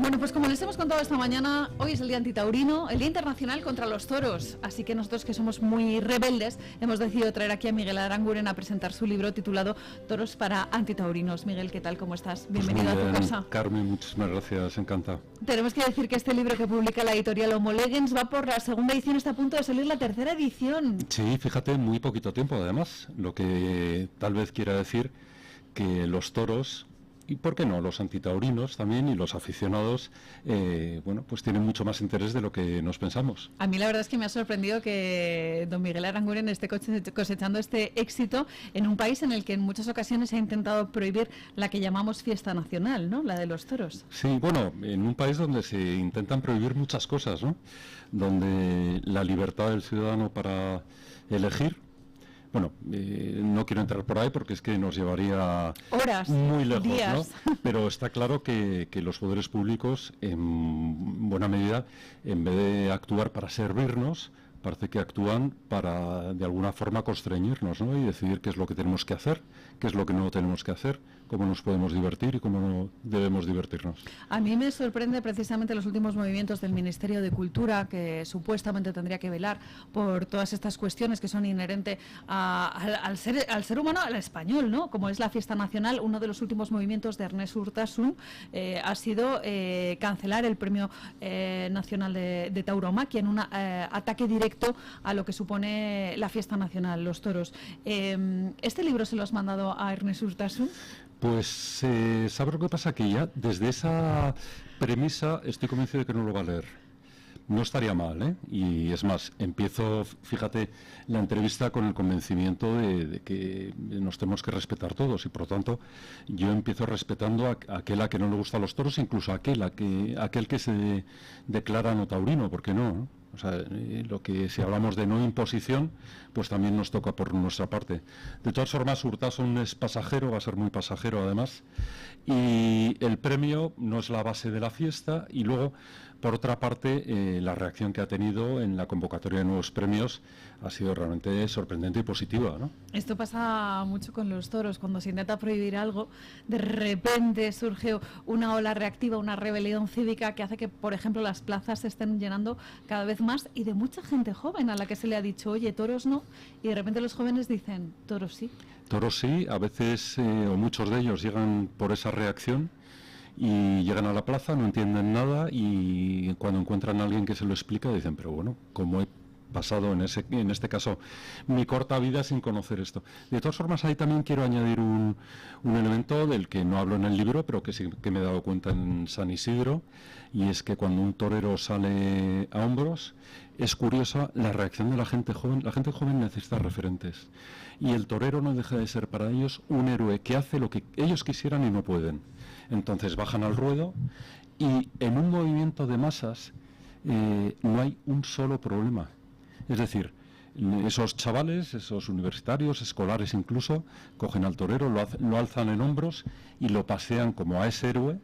Bueno, pues como les hemos contado esta mañana, hoy es el Día Antitaurino, el Día Internacional contra los Toros. Así que nosotros, que somos muy rebeldes, hemos decidido traer aquí a Miguel Aranguren a presentar su libro titulado Toros para Antitaurinos. Miguel, ¿qué tal? ¿Cómo estás? Bienvenido a tu casa. Carmen, muchísimas gracias, encantado. Tenemos que decir que este libro que publica la editorial Homo Legens va por la segunda edición, está a punto de salir la tercera edición. Sí, fíjate, muy poquito tiempo además, lo que tal vez quiera decir que los toros, y por qué no, los antitaurinos también y los aficionados, bueno, pues tienen mucho más interés de lo que nos pensamos. A mí la verdad es que me ha sorprendido que don Miguel Aranguren esté cosechando este éxito en un país en el que en muchas ocasiones se ha intentado prohibir la que llamamos fiesta nacional, ¿no? La de los toros. Sí, bueno, en un país donde se intentan prohibir muchas cosas, ¿no? Donde la libertad del ciudadano para elegir, bueno, no quiero entrar por ahí porque es que nos llevaría horas, muy lejos, días, ¿no? Pero está claro que los poderes públicos, en buena medida, en vez de actuar para servirnos, parece que actúan para, de alguna forma, constreñirnos, ¿no? Y decidir qué es lo que tenemos que hacer, qué es lo que no tenemos que hacer, cómo nos podemos divertir y cómo no debemos divertirnos. A mí me sorprende precisamente los últimos movimientos del Ministerio de Cultura, que supuestamente tendría que velar por todas estas cuestiones que son inherentes al ser humano, al español, ¿no? Como es la fiesta nacional. Uno de los últimos movimientos de Ernest Urtasun ha sido cancelar el Premio Nacional de Tauromaquia en un ataque directo a lo que supone la fiesta nacional, los toros. ¿Este libro se lo has mandado a Ernest Urtasun? Pues, ¿sabes lo que pasa? Que ya desde esa premisa estoy convencido de que no lo va a leer. No estaría mal, ¿eh? Y es más, empiezo, fíjate, la entrevista con el convencimiento de que nos tenemos que respetar todos y por lo tanto yo empiezo respetando a aquel a que no le gustan los toros, incluso a aquel que se declara no taurino, ¿por qué no? O sea, lo que si hablamos de no imposición, pues también nos toca por nuestra parte. De todas formas, Urtasun es pasajero, va a ser muy pasajero además, y el premio no es la base de la fiesta, y luego, por otra parte, la reacción que ha tenido en la convocatoria de nuevos premios ha sido realmente sorprendente y positiva, ¿no? Esto pasa mucho con los toros, cuando se intenta prohibir algo, de repente surge una ola reactiva, una rebelión cívica que hace que, por ejemplo, las plazas se estén llenando cada vez más y de mucha gente joven a la que se le ha dicho, oye, toros no, y de repente los jóvenes dicen, toros sí. Toros sí, a veces, o muchos de ellos llegan por esa reacción y llegan a la plaza, no entienden nada y cuando encuentran a alguien que se lo explica dicen, pero bueno, ¿cómo he pasado en este caso mi corta vida sin conocer esto? De todas formas, ahí también quiero añadir un elemento del que no hablo en el libro, pero que sí que me he dado cuenta en San Isidro, y es que cuando un torero sale a hombros, es curiosa la reacción de la gente joven. La gente joven necesita referentes, y el torero no deja de ser para ellos un héroe que hace lo que ellos quisieran y no pueden. Entonces bajan al ruedo y en un movimiento de masas no hay un solo problema. Es decir, esos chavales, esos universitarios, escolares incluso, cogen al torero, lo alzan en hombros y lo pasean como a ese héroe,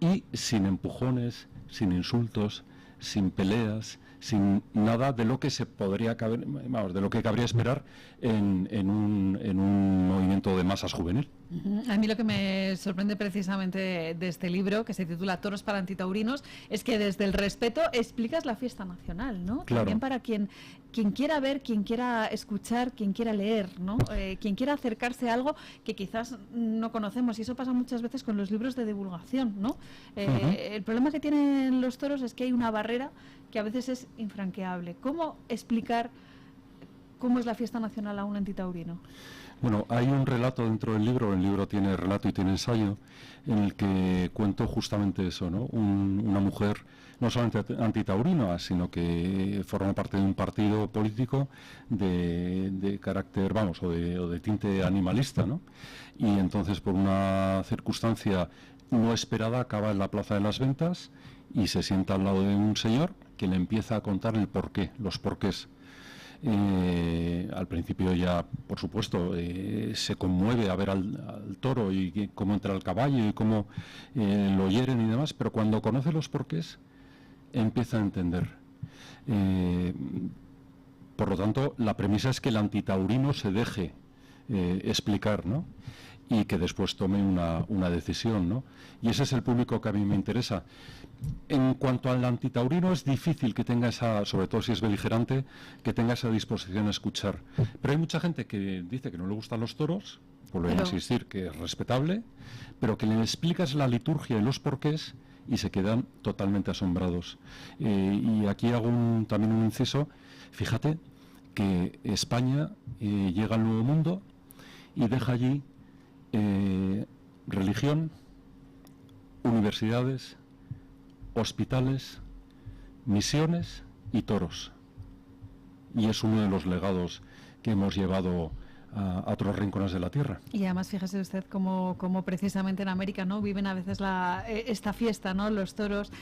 y sin empujones, sin insultos, sin peleas, sin nada de lo que se podría de lo que cabría esperar en un movimiento de masas juvenil. A mí lo que me sorprende precisamente de este libro, que se titula Toros para Antitaurinos, es que desde el respeto explicas la fiesta nacional, ¿no? Claro. También para quien quiera ver, quien quiera escuchar, quien quiera leer, ¿no? Quien quiera acercarse a algo que quizás no conocemos, y eso pasa muchas veces con los libros de divulgación, ¿no? El problema que tienen los toros es que hay una barrera que a veces es infranqueable. ¿Cómo explicar cómo es la fiesta nacional a un antitaurino? Bueno, hay un relato dentro del libro, el libro tiene relato y tiene ensayo, en el que cuento justamente eso, ¿no? Una mujer no solamente antitaurina, sino que forma parte de un partido político de carácter, vamos, o de tinte animalista, ¿no? Y entonces, por una circunstancia no esperada, acaba en la Plaza de las Ventas y se sienta al lado de un señor que le empieza a contar el porqué, los porqués. Al principio ya, por supuesto, se conmueve a ver al toro y cómo entra el caballo y cómo lo hieren y demás, pero cuando conoce los porqués empieza a entender. Por lo tanto, la premisa es que el antitaurino se deje explicar, ¿no? y que después tome una decisión, ¿no? Y ese es el público que a mí me interesa. En cuanto al antitaurino, es difícil que tenga esa, sobre todo si es beligerante, que tenga esa disposición a escuchar. Pero hay mucha gente que dice que no le gustan los toros, vuelvo a insistir que es respetable, pero que le explicas la liturgia y los porqués y se quedan totalmente asombrados. Y aquí hago también un inciso. Fíjate que España llega al Nuevo Mundo y deja allí religión, universidades, hospitales, misiones y toros. Y es uno de los legados que hemos llevado a otros rincones de la tierra. Y además fíjese usted cómo precisamente en América, ¿no?, viven a veces esta fiesta, ¿no?, los toros,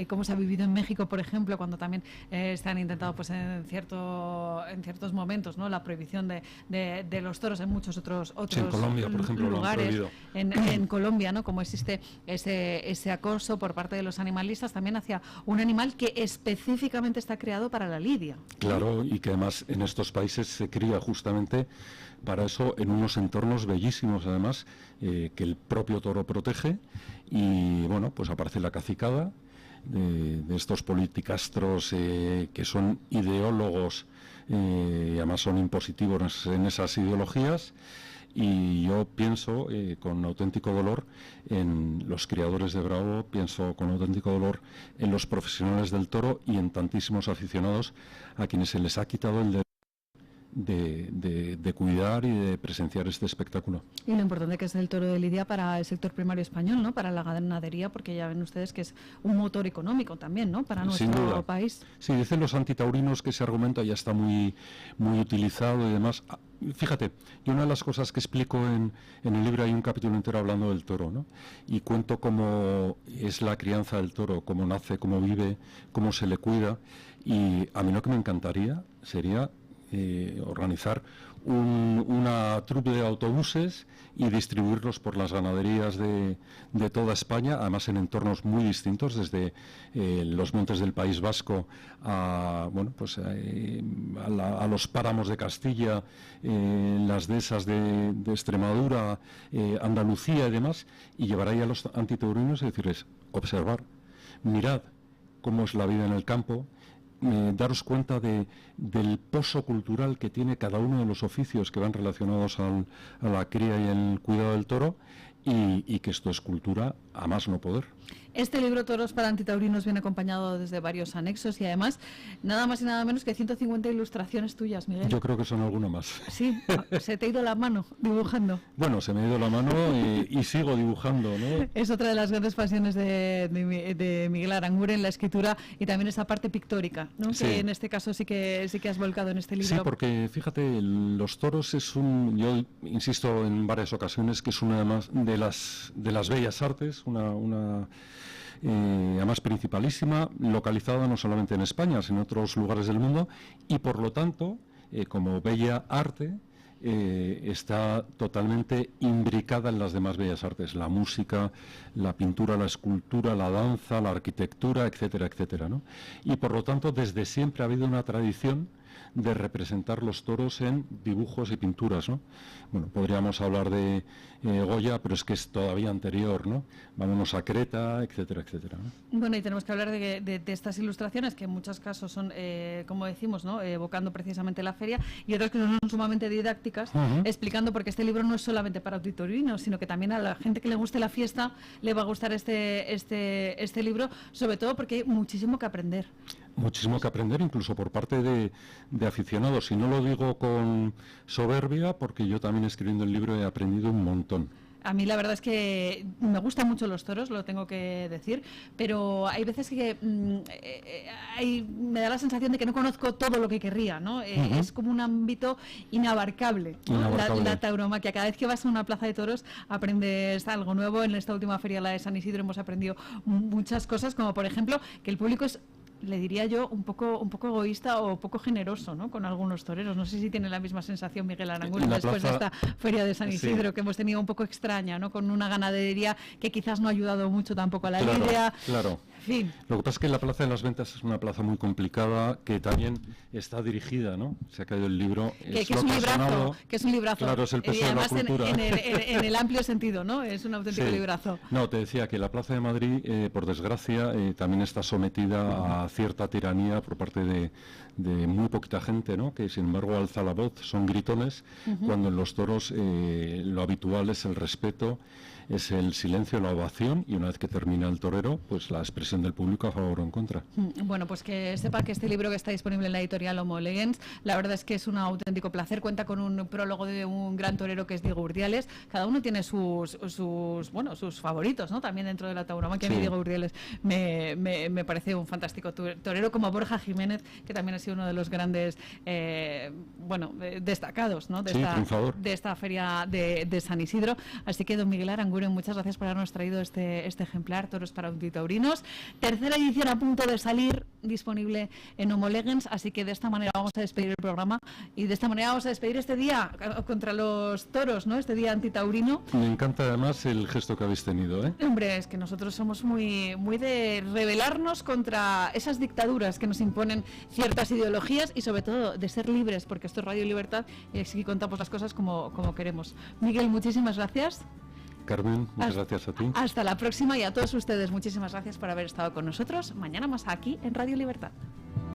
cómo se ha vivido en México, por ejemplo, cuando también se han intentado, pues en ciertos momentos, ¿no?, la prohibición de los toros en muchos otros sí, en Colombia, por ejemplo, lugares. Lo han prohibido. En Colombia, ¿no?, como existe ese acoso por parte de los animalistas también hacia un animal que específicamente está creado para la lidia. Claro, y que además en estos países se cría justamente para eso, en unos entornos bellísimos además, que el propio toro protege. Y bueno, pues aparece la cacicada de estos politicastros que son ideólogos, y además son impositivos en esas ideologías. Y yo pienso con auténtico dolor en los criadores de Bravo, pienso con auténtico dolor en los profesionales del toro y en tantísimos aficionados a quienes se les ha quitado el derecho de cuidar y de presenciar este espectáculo. Y lo importante que es el toro de lidia para el sector primario español, ¿no?, para la ganadería, porque ya ven ustedes que es un motor económico también, ¿no?, para nuestro país. Sí, dicen los antitaurinos que ese argumento ya está muy utilizado y demás. Fíjate, y una de las cosas que explico en el libro, hay un capítulo entero hablando del toro, ¿no?, y cuento cómo es la crianza del toro, cómo nace, cómo vive, cómo se le cuida. Y a mí lo que me encantaría sería organizar una troupe de autobuses y distribuirlos por las ganaderías de toda España, además en entornos muy distintos, desde los montes del País Vasco a los páramos de Castilla, las dehesas de Extremadura, Andalucía y demás, y llevar ahí a los antitaurinos y decirles: observar, mirad cómo es la vida en el campo, daros cuenta del pozo cultural que tiene cada uno de los oficios que van relacionados a la cría y el cuidado del toro, y que esto es cultura a más no poder. Este libro, Toros para Antitaurinos, viene acompañado desde varios anexos y además nada más y nada menos que 150 ilustraciones tuyas, Miguel. Yo creo que son alguna más. Sí, se te ha ido la mano dibujando. Bueno, se me ha ido la mano y sigo dibujando, ¿no? Es otra de las grandes pasiones de Miguel Aranguren, la escritura y también esa parte pictórica, ¿no? Sí. Que en este caso sí que has volcado en este libro. Sí, porque fíjate, los toros yo insisto en varias ocasiones que es una de las bellas artes, además principalísima, localizada no solamente en España, sino en otros lugares del mundo, y por lo tanto, como bella arte, está totalmente imbricada en las demás bellas artes: la música, la pintura, la escultura, la danza, la arquitectura, etcétera, etcétera, ¿no? Y por lo tanto, desde siempre ha habido una tradición de representar los toros en dibujos y pinturas, ¿no? Bueno, podríamos hablar de Goya, pero es que es todavía anterior, ¿no? Vámonos a Creta, etcétera, etcétera, ¿no? Bueno, y tenemos que hablar de estas ilustraciones, que en muchos casos son, como decimos, ¿no?, evocando precisamente la feria, y otras que son sumamente didácticas, explicando, porque este libro no es solamente para auditoríneos, sino que también a la gente que le guste la fiesta le va a gustar este libro, sobre todo porque hay muchísimo que aprender. Muchísimo que aprender, incluso por parte de aficionados, y no lo digo con soberbia, porque yo también escribiendo el libro he aprendido un montón. A mí la verdad es que me gustan mucho los toros, lo tengo que decir, pero hay veces que me da la sensación de que no conozco todo lo que querría, ¿no? Es como un ámbito inabarcable, ¿no? La tauromaquia. Cada vez que vas a una plaza de toros aprendes algo nuevo. En esta última feria, la de San Isidro, hemos aprendido muchas cosas, como por ejemplo que el público es, le diría yo, un poco egoísta o poco generoso, ¿no?, con algunos toreros. No sé si tiene la misma sensación Miguel Aranguren después de esta feria de San Isidro, sí, que hemos tenido un poco extraña, ¿no?, con una ganadería que quizás no ha ayudado mucho tampoco a la lidia. Claro. fin. Lo que pasa es que la Plaza de las Ventas es una plaza muy complicada, que también está dirigida, ¿no? Se ha caído el libro. Que es un librazo, que es un librazo. Claro, es el peso y además de la cultura. En el amplio sentido, ¿no? Es un auténtico Sí. librazo. No, te decía que la Plaza de Madrid, por desgracia, también está sometida a cierta tiranía por parte de muy poquita gente, ¿no? Que sin embargo alza la voz, son gritones, cuando en los toros lo habitual es el respeto, es el silencio, la ovación, y una vez que termina el torero, pues la expresión del público a favor o en contra. Bueno, pues que sepa que este libro que está disponible en la editorial Homo Legens, la verdad es que es un auténtico placer. Cuenta con un prólogo de un gran torero que es Diego Urdiales. Cada uno tiene sus favoritos, ¿no? También dentro de la tauromaquia. A mí Diego Urdiales me parece un fantástico torero, como Borja Jiménez, que también ha sido uno de los grandes, destacados, ¿no? De esta feria de San Isidro. Así que, don Miguel Aranguren, muchas gracias por habernos traído este ejemplar, Toros para Antitaurinos. Tercera edición a punto de salir, disponible en Homo Legens, así que de esta manera vamos a despedir el programa y de esta manera vamos a despedir este día contra los toros, ¿no? Este día antitaurino. Me encanta además el gesto que habéis tenido, ¿eh? Hombre, es que nosotros somos muy de rebelarnos contra esas dictaduras que nos imponen ciertas ideologías y sobre todo de ser libres, porque esto es Radio Libertad y aquí contamos las cosas como queremos. Miguel, muchísimas gracias. Carmen, muchas gracias a ti. Hasta la próxima, y a todos ustedes muchísimas gracias por haber estado con nosotros. Mañana más aquí en Radio Libertad.